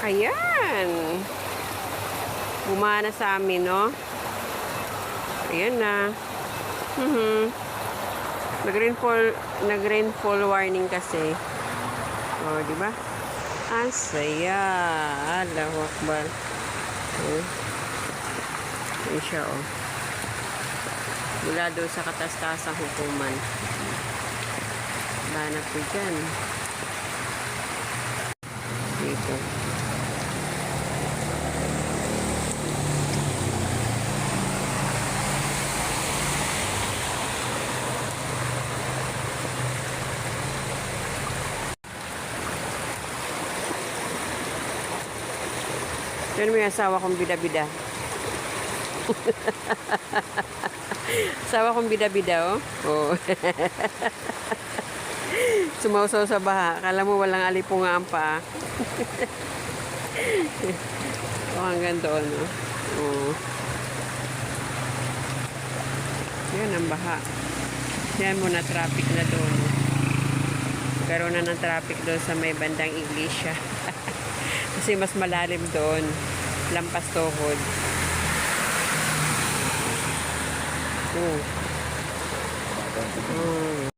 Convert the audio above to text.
Ayan. Bumana sa amin, no? Ayan na. Nag-rainfall warning kasi. Oh, di ba? Ang saya. Allahu Akbar. Ayan siya, oh. Mula doon sa katastasang hukuman. Banat ko dyan. Dito. Yan mo yung asawa kong bida-bida. Asawa kong bida-bida, oh. Oh. Sumausaw sa baha. Kala mo walang alipunga ang paa. Oh, hanggang doon, no? Oh. Yan ang baha. Yan muna traffic na doon. Karoon na ng traffic doon sa may bandang iglesia. Kasi mas malalim doon. Lampas tuhod. Oh. Oh.